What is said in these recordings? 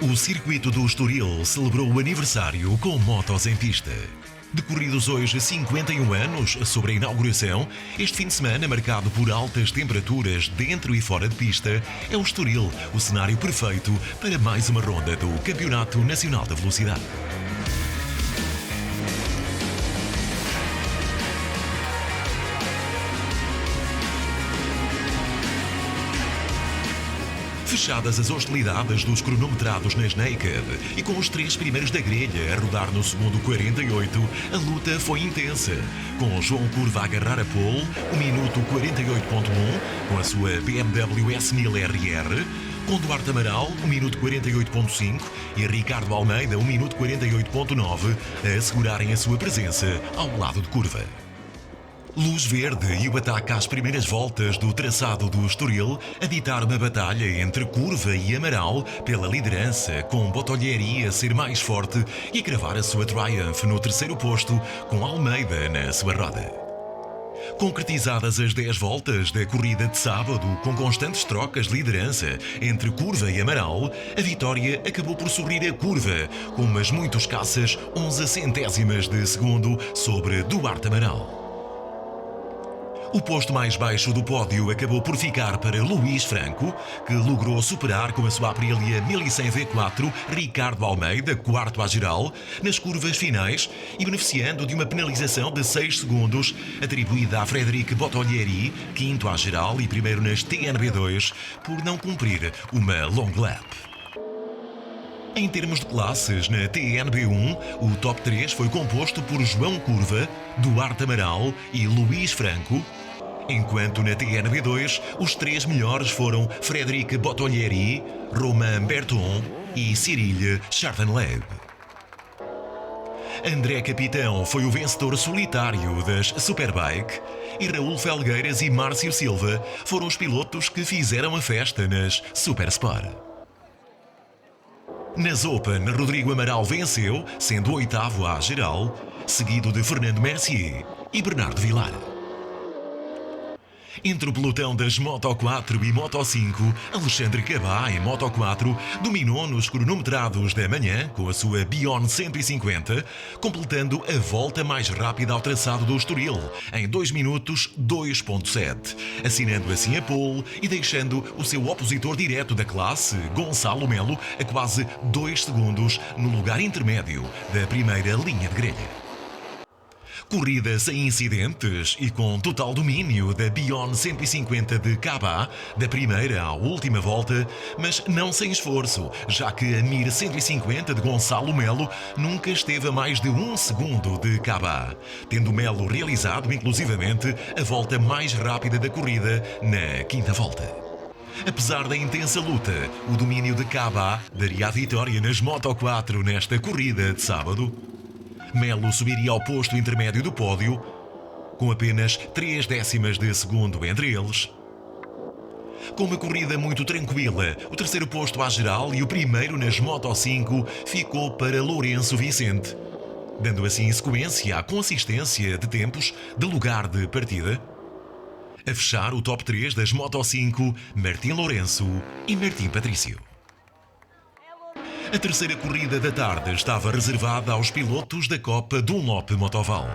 O circuito do Estoril celebrou o aniversário com motos em pista. Decorridos hoje 51 anos sobre a inauguração, este fim de semana marcado por altas temperaturas dentro e fora de pista, é o Estoril o cenário perfeito para mais uma ronda do Campeonato Nacional da Velocidade. Fechadas as hostilidades dos cronometrados nas Naked e com os três primeiros da grelha a rodar no segundo 48, a luta foi intensa, com João Curva a agarrar a pole, o minuto 48.1, com a sua BMW S1000 RR, com Duarte Amaral, o minuto 48.5 e Ricardo Almeida, o minuto 48.9, a assegurarem a sua presença ao lado de curva. Luz verde e o ataque às primeiras voltas do traçado do Estoril a ditar uma batalha entre Curva e Amaral pela liderança, com Botolheiri a ser mais forte e a cravar a sua Triumph no terceiro posto, com Almeida na sua roda. Concretizadas as 10 voltas da corrida de sábado, com constantes trocas de liderança entre Curva e Amaral, a vitória acabou por sorrir a Curva, com umas muito escassas 11 centésimas de segundo sobre Duarte Amaral. O posto mais baixo do pódio acabou por ficar para Luís Franco, que logrou superar com a sua Aprilia 1100 V4 Ricardo Almeida, quarto à geral, nas curvas finais e beneficiando de uma penalização de 6 segundos atribuída a Frederic Botolheiri, quinto à geral e primeiro nas TNB2, por não cumprir uma long lap. Em termos de classes, na TNB1, o top 3 foi composto por João Curva, Duarte Amaral e Luís Franco, enquanto na TNB2 os três melhores foram Frederic Botolheiri, Romain Berton e Cyril Chartenleib. André Capitão foi o vencedor solitário das Superbike e Raul Felgueiras e Márcio Silva foram os pilotos que fizeram a festa nas Supersport. Nas Open, Rodrigo Amaral venceu, sendo o oitavo à geral, seguido de Fernando Mercier e Bernardo Vilar. Entre o pelotão das Moto 4 e Moto 5, Alexandre Cabá, em Moto 4, dominou nos cronometrados da manhã com a sua Bion 150, completando a volta mais rápida ao traçado do Estoril, em 2 minutos 2.7, assinando assim a pole e deixando o seu opositor direto da classe, Gonçalo Melo, a quase 2 segundos no lugar intermédio da primeira linha de grelha. Corrida sem incidentes e com total domínio da Bion 150 de Cabá, da primeira à última volta, mas não sem esforço, já que a Mir 150 de Gonçalo Melo nunca esteve a mais de 1 segundo de Cabá, tendo Melo realizado inclusivamente a volta mais rápida da corrida na quinta volta. Apesar da intensa luta, o domínio de Cabá daria a vitória nas Moto 4 nesta corrida de sábado. Melo subiria ao posto intermédio do pódio, com apenas 3 décimas de segundo entre eles. Com uma corrida muito tranquila, o terceiro posto à geral e o primeiro nas Moto 5 ficou para Lourenço Vicente, dando assim sequência à consistência de tempos de lugar de partida. A fechar o top 3 das Moto 5, Martim Lourenço e Martim Patrício. A terceira corrida da tarde estava reservada aos pilotos da Copa Dunlop Motoval.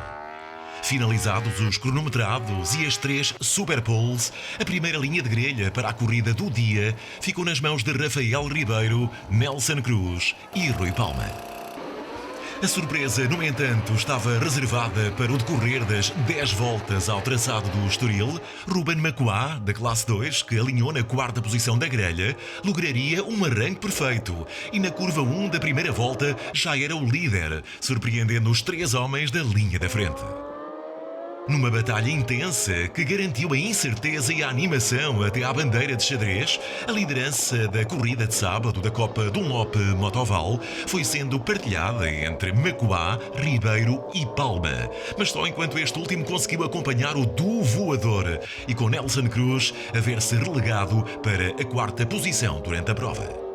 Finalizados os cronometrados e as 3 Superpoles, a primeira linha de grelha para a corrida do dia ficou nas mãos de Rafael Ribeiro, Nelson Cruz e Rui Palma. A surpresa, no entanto, estava reservada para o decorrer das 10 voltas ao traçado do Estoril. Ruben Macuá, da classe 2, que alinhou na quarta posição da grelha, lograria um arranque perfeito e na curva 1 da primeira volta já era o líder, surpreendendo os 3 homens da linha da frente. Numa batalha intensa que garantiu a incerteza e a animação até à bandeira de xadrez, a liderança da corrida de sábado da Copa Dunlop Motoval foi sendo partilhada entre Macuá, Ribeiro e Palma, mas só enquanto este último conseguiu acompanhar o duo voador e com Nelson Cruz a ver-se relegado para a 4ª posição durante a prova.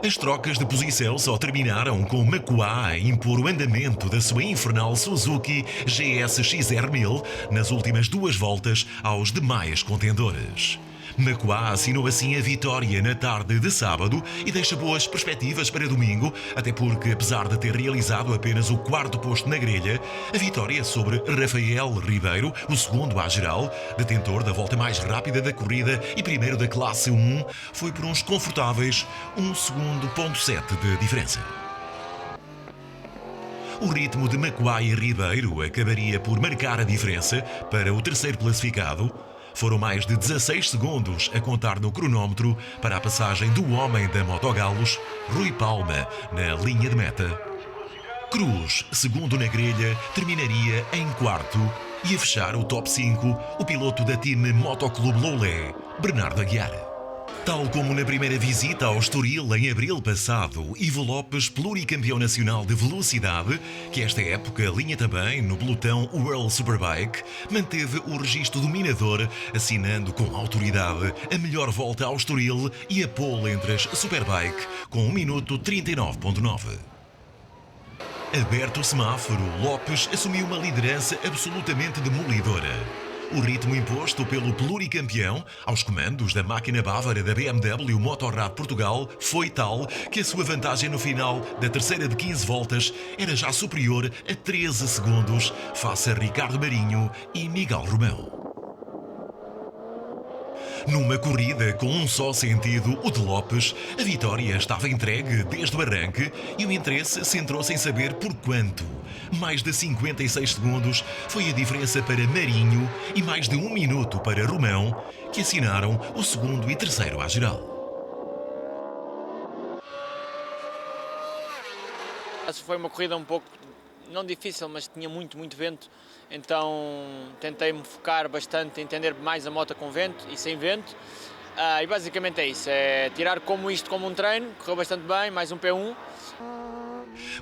As trocas de posição só terminaram com Macuá a impor o andamento da sua infernal Suzuki GSX-R 1000 nas últimas 2 voltas aos demais contendores. Macuá assinou assim a vitória na tarde de sábado e deixa boas perspectivas para domingo, até porque, apesar de ter realizado apenas o quarto posto na grelha, a vitória sobre Rafael Ribeiro, o segundo à geral, detentor da volta mais rápida da corrida e primeiro da classe 1, foi por uns confortáveis 1 segundo ponto 7 de diferença. O ritmo de Macuá e Ribeiro acabaria por marcar a diferença para o terceiro classificado. Foram mais de 16 segundos a contar no cronómetro para a passagem do homem da Motogalos, Rui Palma, na linha de meta. Cruz, segundo na grelha, terminaria em quarto e a fechar o top 5 o piloto da time Motoclube Loulé, Bernardo Aguiar. Tal como na primeira visita ao Estoril em abril passado, Ivo Lopes, pluricampeão nacional de velocidade, que esta época alinha também no pelotão World Superbike, manteve o registro dominador, assinando com autoridade a melhor volta ao Estoril e a pole entre as Superbike, com 1 minuto 39.9. Aberto o semáforo, Lopes assumiu uma liderança absolutamente demolidora. O ritmo imposto pelo pluricampeão aos comandos da máquina bávara da BMW Motorrad Portugal foi tal que a sua vantagem no final da terceira de 15 voltas era já superior a 13 segundos face a Ricardo Marinho e Miguel Romão. Numa corrida com um só sentido, o de Lopes, a vitória estava entregue desde o arranque e o interesse centrou-se em saber por quanto. Mais de 56 segundos foi a diferença para Marinho e mais de 1 minuto para Romão, que assinaram o segundo e terceiro à geral. Foi uma corrida um pouco, não difícil, mas tinha muito vento, então tentei-me focar bastante, entender mais a moto com vento e sem vento, e basicamente é isso, é tirar isto como um treino, correu bastante bem, mais um P1.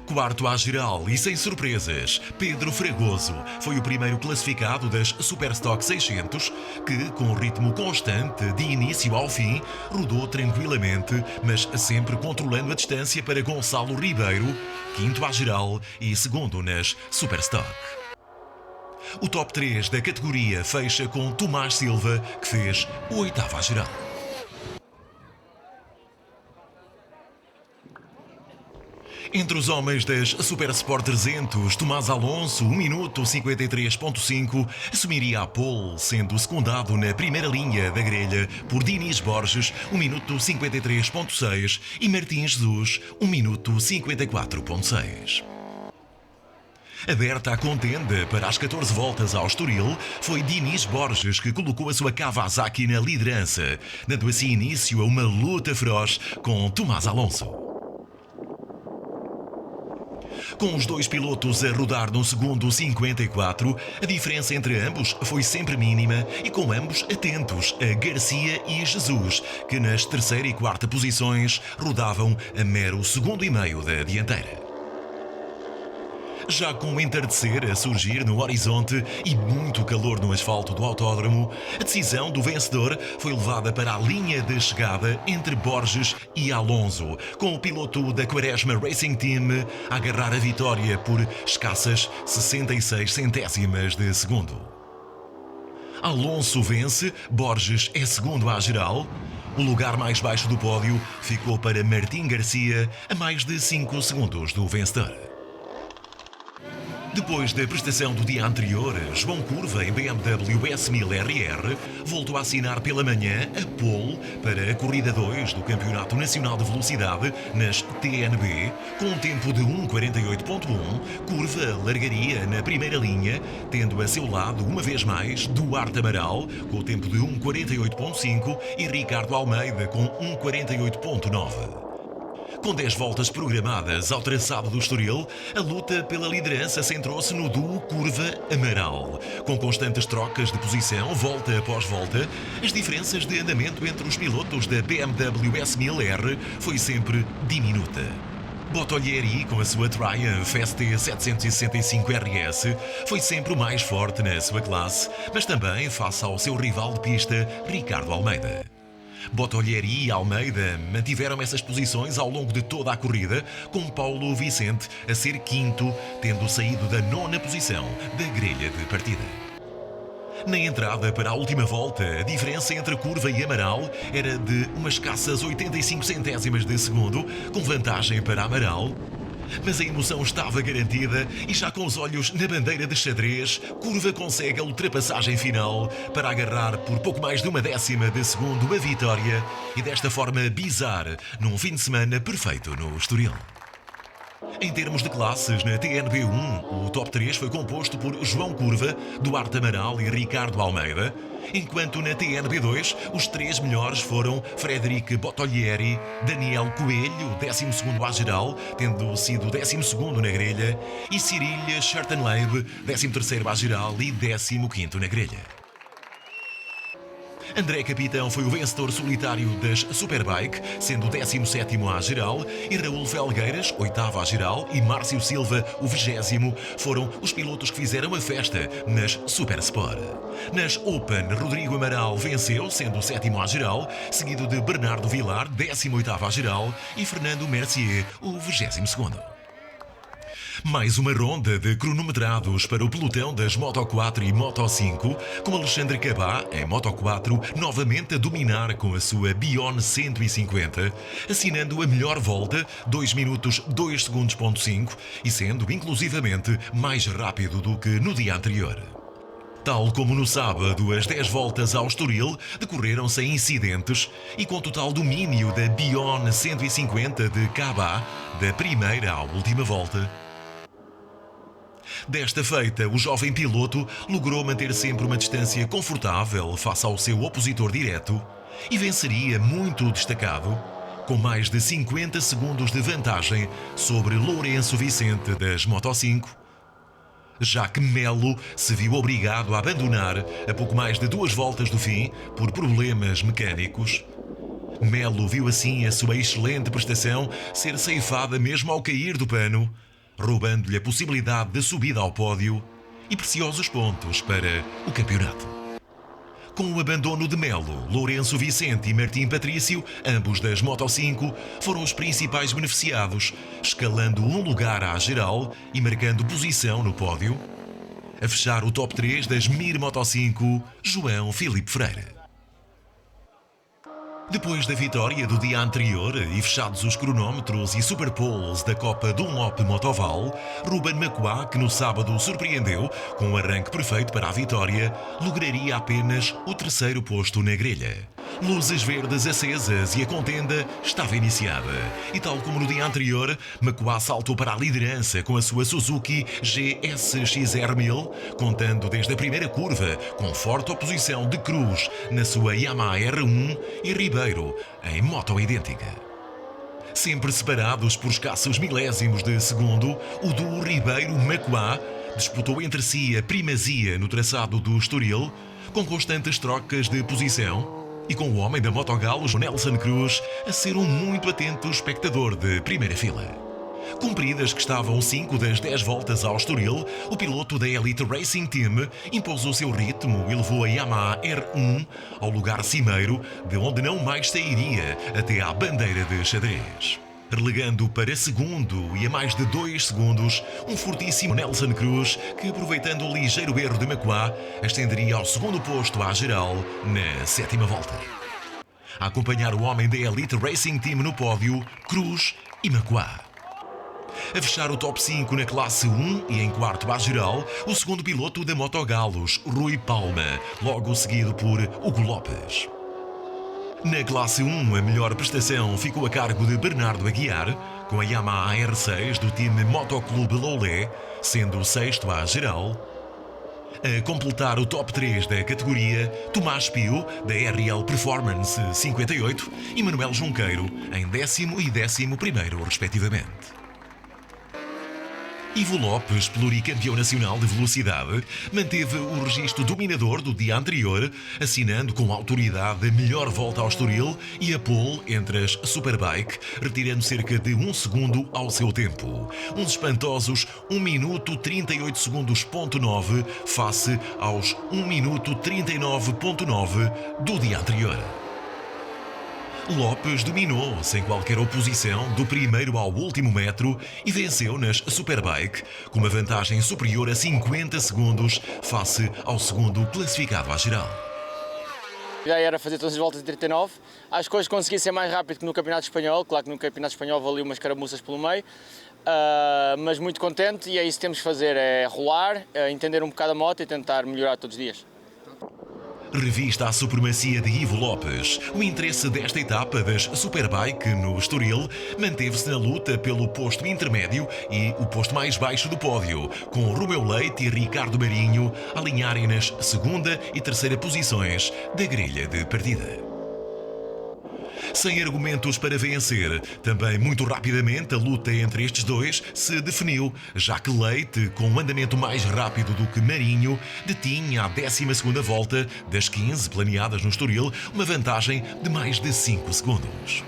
Quarto à geral e sem surpresas, Pedro Fragoso foi o primeiro classificado das Superstock 600 que, com ritmo constante de início ao fim, rodou tranquilamente, mas sempre controlando a distância para Gonçalo Ribeiro, quinto à geral e segundo nas Superstock. O top 3 da categoria fecha com Tomás Silva, que fez o oitavo à geral. Entre os homens das Super Sport 300, Tomás Alonso, 1 minuto 53.5, assumiria a pole, sendo secundado na primeira linha da grelha por Dinis Borges, 1 minuto 53.6 e Martim Jesus, 1 minuto 54.6. Aberta a contenda para as 14 voltas ao Estoril, foi Dinis Borges que colocou a sua Kawasaki na liderança, dando assim início a uma luta feroz com Tomás Alonso. Com os dois pilotos a rodar no segundo 54, a diferença entre ambos foi sempre mínima e com ambos atentos a Garcia e Jesus, que nas terceira e quarta posições rodavam a mero segundo e meio da dianteira. Já com o entardecer a surgir no horizonte e muito calor no asfalto do autódromo, a decisão do vencedor foi levada para a linha de chegada entre Borges e Alonso, com o piloto da Quaresma Racing Team a agarrar a vitória por escassas 66 centésimas de segundo. Alonso vence, Borges é segundo à geral. O lugar mais baixo do pódio ficou para Martim Garcia, a mais de 5 segundos do vencedor. Depois da prestação do dia anterior, João Curva, em BMW S1000RR, voltou a assinar pela manhã a pole para a corrida 2 do Campeonato Nacional de Velocidade nas TNB, com um tempo de 1:48.1. Curva largaria na primeira linha, tendo a seu lado, uma vez mais, Duarte Amaral, com o tempo de 1:48.5 e Ricardo Almeida com 1:48.9. Com 10 voltas programadas ao traçado do Estoril, a luta pela liderança centrou-se no duo Curva-Amaral. Com constantes trocas de posição, volta após volta, as diferenças de andamento entre os pilotos da BMW S1000R foi sempre diminuta. Bottolieri, com a sua Triumph ST765 RS, foi sempre o mais forte na sua classe, mas também face ao seu rival de pista, Ricardo Almeida. Bottolieri e Almeida mantiveram essas posições ao longo de toda a corrida, com Paulo Vicente a ser quinto, tendo saído da 9ª posição da grelha de partida. Na entrada para a última volta, a diferença entre a curva e Amaral era de umas escassas 85 centésimas de segundo, com vantagem para Amaral. Mas a emoção estava garantida e já com os olhos na bandeira de xadrez, Curva consegue a ultrapassagem final para agarrar por pouco mais de uma décima de segundo a vitória e desta forma bizarra num fim de semana perfeito no Estoril. Em termos de classes, na TNB1, o top 3 foi composto por João Curva, Duarte Amaral e Ricardo Almeida, enquanto na TNB2 os três melhores foram Frederic Bottolieri, Daniel Coelho, 12º à geral, tendo sido 12º na grelha, e Cyril Schertenleib, 13º à geral e 15º na grelha. André Capitão foi o vencedor solitário das Superbike, sendo 17º à geral, e Raul Felgueiras, 8º à geral, e Márcio Silva, o 20º, foram os pilotos que fizeram a festa nas Supersport. Nas Open, Rodrigo Amaral venceu, sendo o 7º à geral, seguido de Bernardo Vilar, 18º à geral, e Fernando Mercier, o 22º. Mais uma ronda de cronometrados para o pelotão das Moto 4 e Moto 5, com Alexandre Cabá, em Moto 4, novamente a dominar com a sua Bion 150, assinando a melhor volta, 2 minutos 2 segundos.5, e sendo inclusivamente mais rápido do que no dia anterior. Tal como no sábado, as 10 voltas ao Estoril decorreram sem incidentes e com total domínio da Bion 150 de Cabá, da primeira à última volta. Desta feita, o jovem piloto logrou manter sempre uma distância confortável face ao seu opositor direto e venceria muito destacado, com mais de 50 segundos de vantagem sobre Lourenço Vicente das Moto 5, já que Melo se viu obrigado a abandonar a pouco mais de 2 voltas do fim por problemas mecânicos. Melo viu assim a sua excelente prestação ser ceifada mesmo ao cair do pano, roubando-lhe a possibilidade de subida ao pódio e preciosos pontos para o campeonato. Com o abandono de Melo, Lourenço Vicente e Martim Patrício, ambos das Moto 5, foram os principais beneficiados, escalando um lugar à geral e marcando posição no pódio. A fechar o top 3 das Mir Moto 5, João Filipe Freire. Depois da vitória do dia anterior e fechados os cronómetros e superpoles da Copa Dunlop Motoval, Ruben Macuá, que no sábado surpreendeu com um arranque perfeito para a vitória, lograria apenas o 3º posto na grelha. Luzes verdes acesas e a contenda estava iniciada. E tal como no dia anterior, Macuá saltou para a liderança com a sua Suzuki GSX-R1000, contando desde a primeira curva com forte oposição de Cruz na sua Yamaha R1 e Ribeiro em moto idêntica. Sempre separados por escassos milésimos de segundo, o duo Ribeiro-Macuá disputou entre si a primazia no traçado do Estoril, com constantes trocas de posição, e com o homem da Motogalos, Nelson Cruz, a ser um muito atento espectador de primeira fila. Cumpridas que estavam 5 das 10 voltas ao Estoril, o piloto da Elite Racing Team impôs o seu ritmo e levou a Yamaha R1 ao lugar cimeiro, de onde não mais sairia até à bandeira de xadrez. Relegando para segundo e a mais de 2 segundos um fortíssimo Nelson Cruz que, aproveitando o ligeiro erro de Macuá, ascenderia ao 2º posto à geral na 7ª volta. A acompanhar o homem da Elite Racing Team no pódio, Cruz e Macuá. A fechar o top 5 na classe 1 e em 4º à geral, o segundo piloto da Motogalos, Rui Palma, logo seguido por Hugo Lopes. Na classe 1, a melhor prestação ficou a cargo de Bernardo Aguiar, com a Yamaha R6 do time Motoclube Loulé, sendo o 6º à geral. A completar o top 3 da categoria, Tomás Pio, da RL Performance 58, e Manuel Junqueiro, em 10º e 11º, respectivamente. Ivo Lopes, pluricampeão nacional de velocidade, manteve o registro dominador do dia anterior, assinando com autoridade a melhor volta ao Estoril e a pole entre as Superbike, retirando cerca de 1 segundo ao seu tempo. Uns espantosos 1 minuto 38 segundos.9 face aos 1 minuto 39.9 do dia anterior. Lopes dominou sem qualquer oposição do primeiro ao último metro e venceu nas Superbike com uma vantagem superior a 50 segundos face ao segundo classificado à geral. Já era fazer todas as voltas em 39, acho que hoje consegui ser mais rápido que no Campeonato Espanhol, claro que no Campeonato Espanhol valia umas caramuças pelo meio, mas muito contente e é isso que temos que fazer, é rolar, entender um bocado a moto e tentar melhorar todos os dias. Revista a supremacia de Ivo Lopes. O interesse desta etapa das Superbike no Estoril manteve-se na luta pelo posto intermédio e o posto mais baixo do pódio, com Romeu Leite e Ricardo Marinho a alinharem nas segunda e terceira posições da grelha de partida. Sem argumentos para vencer, também muito rapidamente a luta entre estes dois se definiu, já que Leite, com um andamento mais rápido do que Marinho, detinha à 12ª volta das 15 planeadas no Estoril uma vantagem de mais de 5 segundos.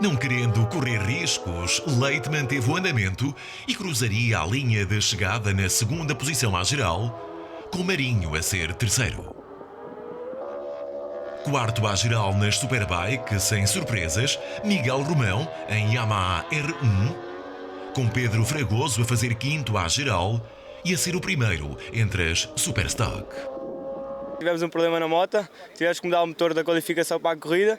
Não querendo correr riscos, Leite manteve o andamento e cruzaria a linha de chegada na segunda posição à geral, com Marinho a ser terceiro. Quarto à geral nas Superbike, sem surpresas, Miguel Romão em Yamaha R1, com Pedro Fragoso a fazer quinto à geral e a ser o primeiro entre as Superstock. Tivemos um problema na moto, tivemos que mudar o motor da qualificação para a corrida.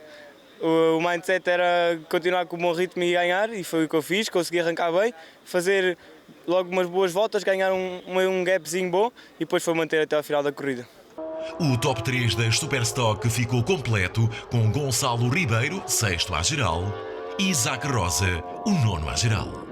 O mindset era continuar com o bom ritmo e ganhar, e foi o que eu fiz, consegui arrancar bem, fazer logo umas boas voltas, ganhar um gapzinho bom e depois foi manter até ao final da corrida. O top 3 das Superstock ficou completo com Gonçalo Ribeiro, sexto à geral, e Isaac Rosa, o nono à geral.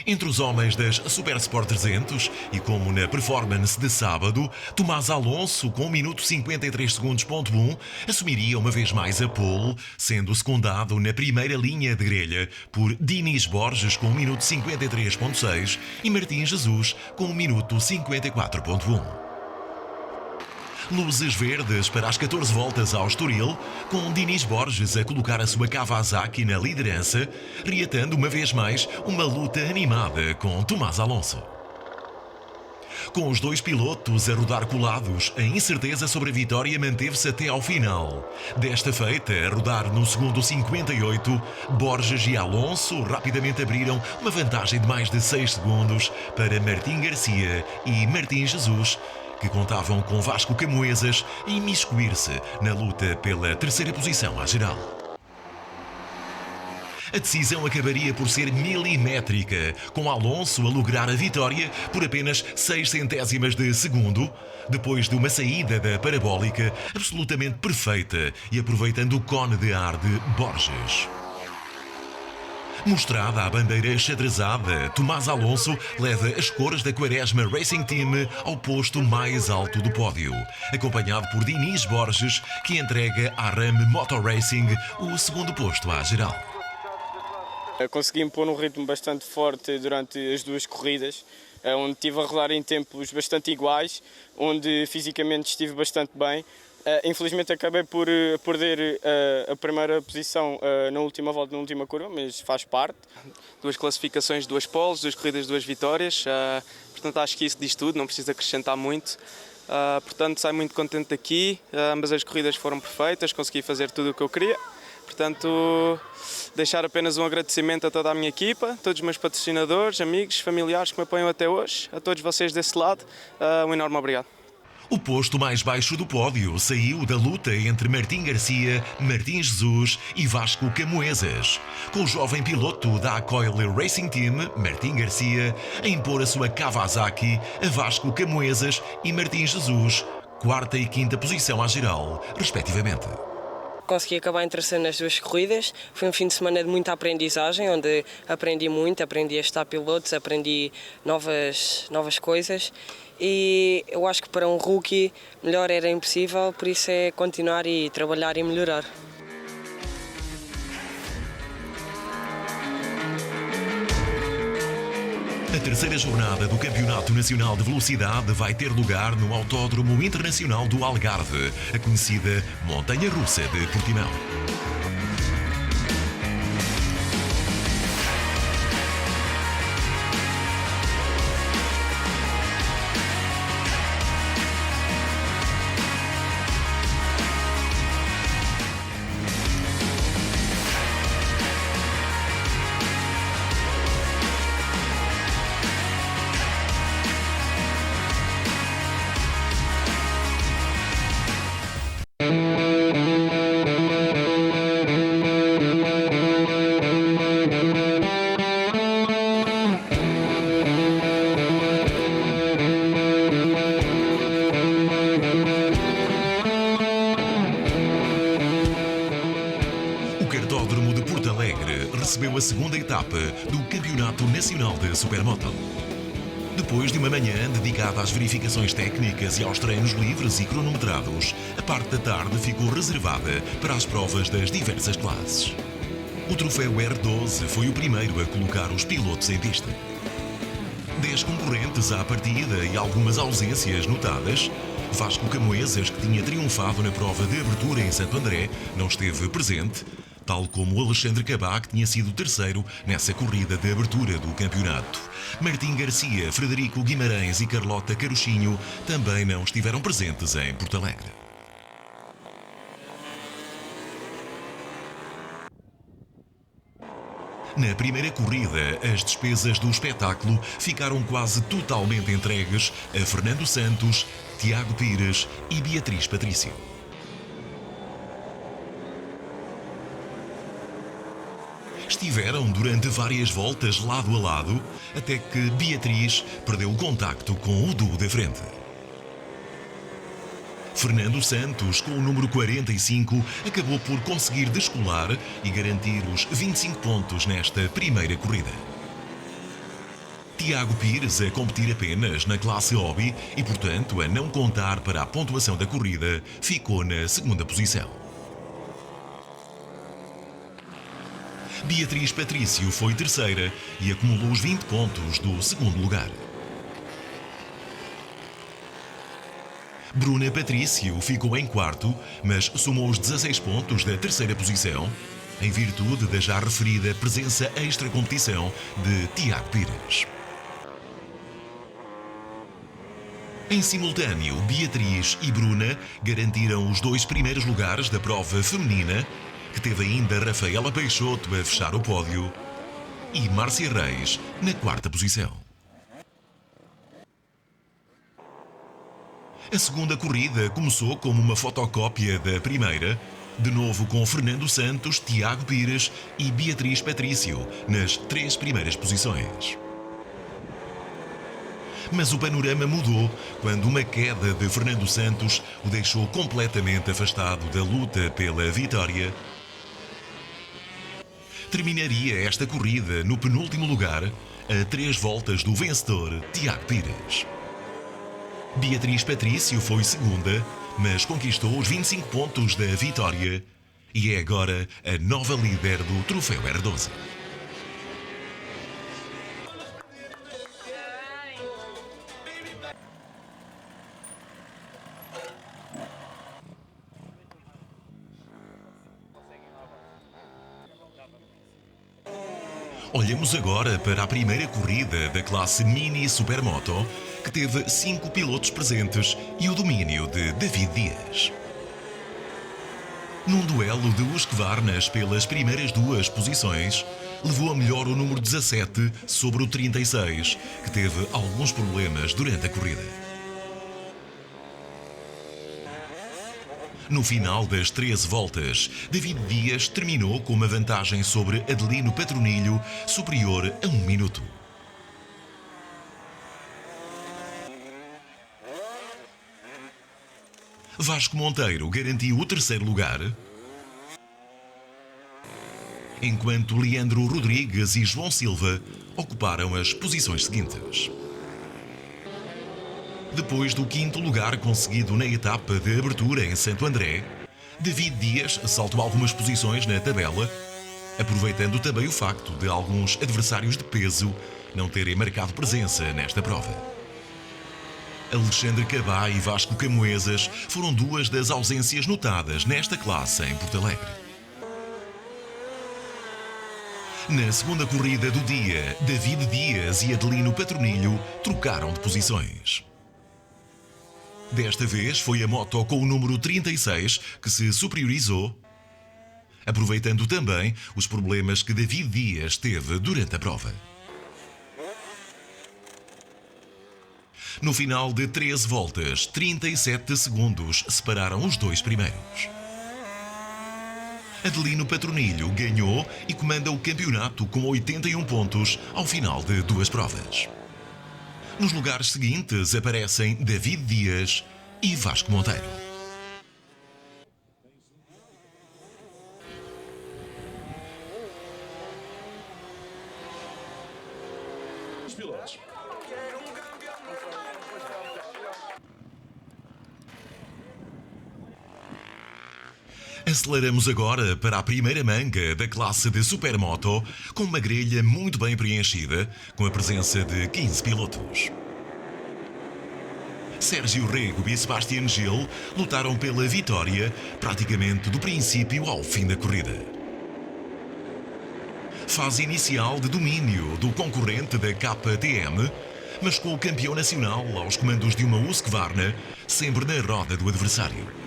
Entre os homens das Supersport 300, e como na performance de sábado, Tomás Alonso, com 1 minuto 53 segundos.1, assumiria uma vez mais a pole, sendo secundado na primeira linha de grelha por Dinis Borges, com 1 minuto 53.6, e Martim Jesus, com 1 minuto 54.1. Luzes verdes para as 14 voltas ao Estoril, com Dinis Borges a colocar a sua Kawasaki na liderança, reatando uma vez mais uma luta animada com Tomás Alonso. Com os dois pilotos a rodar colados, a incerteza sobre a vitória manteve-se até ao final. Desta feita, a rodar no segundo 58, Borges e Alonso rapidamente abriram uma vantagem de mais de 6 segundos para Martim Garcia e Martim Jesus, que contavam com Vasco Camoesas a imiscuir-se na luta pela terceira posição à geral. A decisão acabaria por ser milimétrica, com Alonso a lograr a vitória por apenas 6 centésimas de segundo, depois de uma saída da parabólica absolutamente perfeita e aproveitando o cone de ar de Borges. Mostrada a bandeira xadrezada, Tomás Alonso leva as cores da Quaresma Racing Team ao posto mais alto do pódio, acompanhado por Dinis Borges, que entrega à RAM Motor Racing o segundo posto à geral. Consegui impor um ritmo bastante forte durante as duas corridas, onde estive a rodar em tempos bastante iguais, onde fisicamente estive bastante bem. Infelizmente acabei por perder a primeira posição na última volta, na última curva, mas faz parte. Duas classificações, 2 poles, 2 corridas, 2 vitórias. Portanto, acho que isso diz tudo, não preciso acrescentar muito. Portanto, saio muito contente daqui. Ambas as corridas foram perfeitas, consegui fazer tudo o que eu queria. Portanto, deixar apenas um agradecimento a toda a minha equipa, todos os meus patrocinadores, amigos, familiares que me apoiam até hoje, a todos vocês desse lado, um enorme obrigado. O posto mais baixo do pódio saiu da luta entre Martim Garcia, Martim Jesus e Vasco Camoesas, com o jovem piloto da Acoil Racing Team, Martim Garcia, a impor a sua Kawasaki a Vasco Camoesas e Martim Jesus, quarta e quinta posição à geral, respectivamente. Consegui acabar em terceiro nas duas corridas. Foi um fim de semana de muita aprendizagem, onde aprendi muito, aprendi a estar pilotos, aprendi novas coisas. E eu acho que para um rookie melhor era impossível, por isso é continuar e trabalhar e melhorar. A terceira jornada do Campeonato Nacional de Velocidade vai ter lugar no Autódromo Internacional do Algarve, a conhecida Montanha-Russa de Portimão. recebeu a segunda etapa do Campeonato Nacional de Supermoto. Depois de uma manhã dedicada às verificações técnicas e aos treinos livres e cronometrados, a parte da tarde ficou reservada para as provas das diversas classes. O troféu R12 foi o primeiro a colocar os pilotos em pista. 10 concorrentes à partida e algumas ausências notadas. Vasco Camoesas, que tinha triunfado na prova de abertura em Santo André, não esteve presente, tal como Alexandre Cabá, que tinha sido terceiro nessa corrida de abertura do campeonato. Martim Garcia, Frederico Guimarães e Carlota Caruchinho também não estiveram presentes em Porto Alegre. Na primeira corrida, as despesas do espetáculo ficaram quase totalmente entregues a Fernando Santos, Tiago Pires e Beatriz Patrício. Estiveram durante várias voltas lado a lado, até que Beatriz perdeu o contacto com o duo da frente. Fernando Santos, com o número 45, acabou por conseguir descolar e garantir os 25 pontos nesta primeira corrida. Tiago Pires, a competir apenas na classe hobby e, portanto, a não contar para a pontuação da corrida, ficou na segunda posição. Beatriz Patrício foi terceira e acumulou os 20 pontos do segundo lugar. Bruna Patrício ficou em quarto, mas somou os 16 pontos da terceira posição, em virtude da já referida presença extra-competição de Tiago Pires. Em simultâneo, Beatriz e Bruna garantiram os 2 primeiros lugares da prova feminina, que teve ainda Rafaela Peixoto a fechar o pódio, e Márcia Reis na quarta posição. A segunda corrida começou como uma fotocópia da primeira, de novo com Fernando Santos, Tiago Pires e Beatriz Patrício nas 3 primeiras posições. Mas o panorama mudou quando uma queda de Fernando Santos o deixou completamente afastado da luta pela vitória. Terminaria esta corrida no penúltimo lugar, a 3 voltas do vencedor, Tiago Pires. Beatriz Patrício foi segunda, mas conquistou os 25 pontos da vitória e é agora a nova líder do troféu R12. Olhamos agora para a primeira corrida da classe Mini Supermoto, que teve 5 pilotos presentes e o domínio de David Dias. Num duelo de Husqvarnas pelas primeiras 2 posições, levou a melhor o número 17 sobre o 36, que teve alguns problemas durante a corrida. No final das 13 voltas, David Dias terminou com uma vantagem sobre Adelino Patronilho superior a 1 minuto. Vasco Monteiro garantiu o terceiro lugar, enquanto Leandro Rodrigues e João Silva ocuparam as posições seguintes. Depois do 5º lugar conseguido na etapa de abertura em Santo André, David Dias saltou algumas posições na tabela, aproveitando também o facto de alguns adversários de peso não terem marcado presença nesta prova. Alexandre Cabá e Vasco Camoesas foram 2 das ausências notadas nesta classe em Porto Alegre. Na segunda corrida do dia, David Dias e Adelino Patronilho trocaram de posições. Desta vez foi a moto com o número 36 que se superiorizou, aproveitando também os problemas que David Dias teve durante a prova. No final de 13 voltas, 37 segundos separaram os 2 primeiros. Adelino Patronilho ganhou e comanda o campeonato com 81 pontos ao final de 2 provas. Nos lugares seguintes aparecem David Dias e Vasco Monteiro. pilotos. Aceleramos agora para a primeira manga da classe de Supermoto, com uma grelha muito bem preenchida, com a presença de 15 pilotos. Sérgio Rego e Sebastian Gil lutaram pela vitória praticamente do princípio ao fim da corrida. Fase inicial de domínio do concorrente da KTM, mas com o campeão nacional aos comandos de uma Husqvarna, sempre na roda do adversário.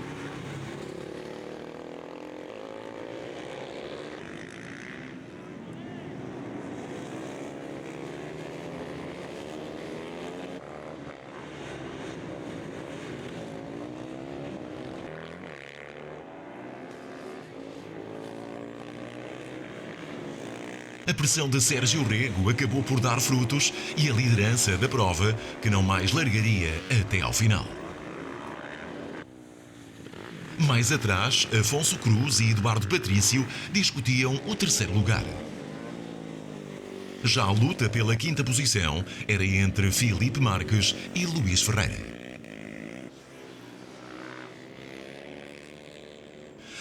A pressão de Sérgio Rego acabou por dar frutos e a liderança da prova, que não mais largaria até ao final. Mais atrás, Afonso Cruz e Eduardo Patrício discutiam o terceiro lugar. Já a luta pela quinta posição era entre Filipe Marques e Luís Ferreira.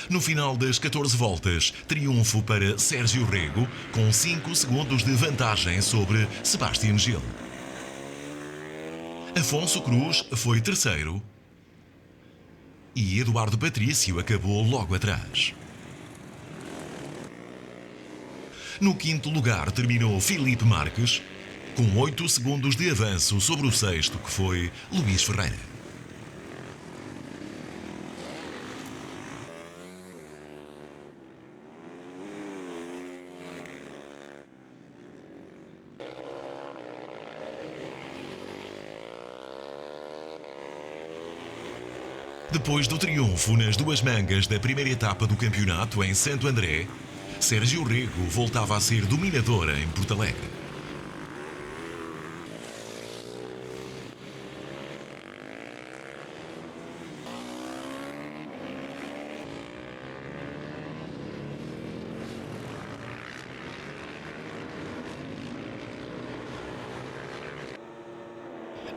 No final das 14 voltas, triunfo para Sérgio Rego, com 5 segundos de vantagem sobre Sebastian Gil. Afonso Cruz foi terceiro e Eduardo Patrício acabou logo atrás. No quinto lugar terminou Filipe Marques, com 8 segundos de avanço sobre o sexto, que foi Luís Ferreira. Depois do triunfo nas duas mangas da primeira etapa do campeonato em Santo André, Sérgio Rego voltava a ser dominador em Porto Alegre.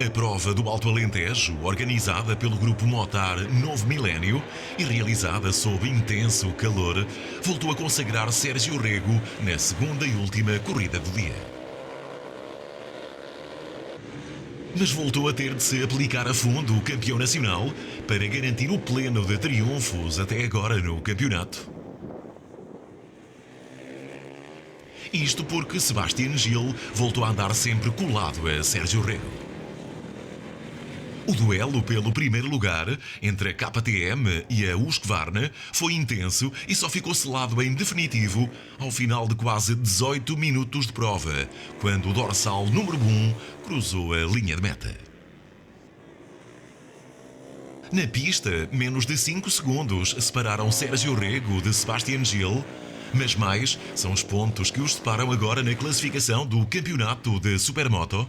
A prova do Alto Alentejo, organizada pelo grupo Motar Novo Milénio e realizada sob intenso calor, voltou a consagrar Sérgio Rego na segunda e última corrida do dia. Mas voltou a ter de se aplicar a fundo o campeão nacional para garantir o pleno de triunfos até agora no campeonato. Isto porque Sebastian Gil voltou a andar sempre colado a Sérgio Rego. O duelo pelo primeiro lugar entre a KTM e a Husqvarna foi intenso e só ficou selado em definitivo ao final de quase 18 minutos de prova, quando o dorsal número 1 cruzou a linha de meta. Na pista, menos de 5 segundos separaram Sérgio Rego de Sebastian Gil, mas mais são os pontos que os separam agora na classificação do campeonato de Supermoto.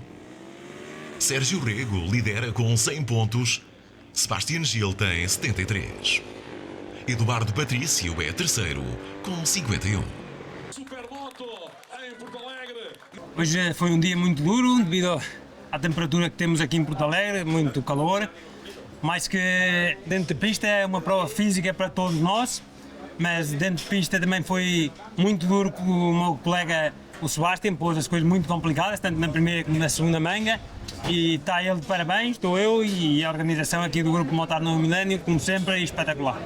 Sérgio Rego lidera com 100 pontos, Sebastian Gil tem 73. Eduardo Patrício é terceiro, com 51. Supermoto em Porto Alegre. Hoje foi um dia muito duro devido à temperatura que temos aqui em Porto Alegre, muito calor. Mais que dentro de pista é uma prova física para todos nós, mas dentro de pista também foi muito duro com o meu colega, o Sebastian, pôs as coisas muito complicadas, tanto na primeira como na segunda manga, e está ele de parabéns, estou eu e a organização aqui do Grupo Motar Novo Milénio, como sempre, espetacular.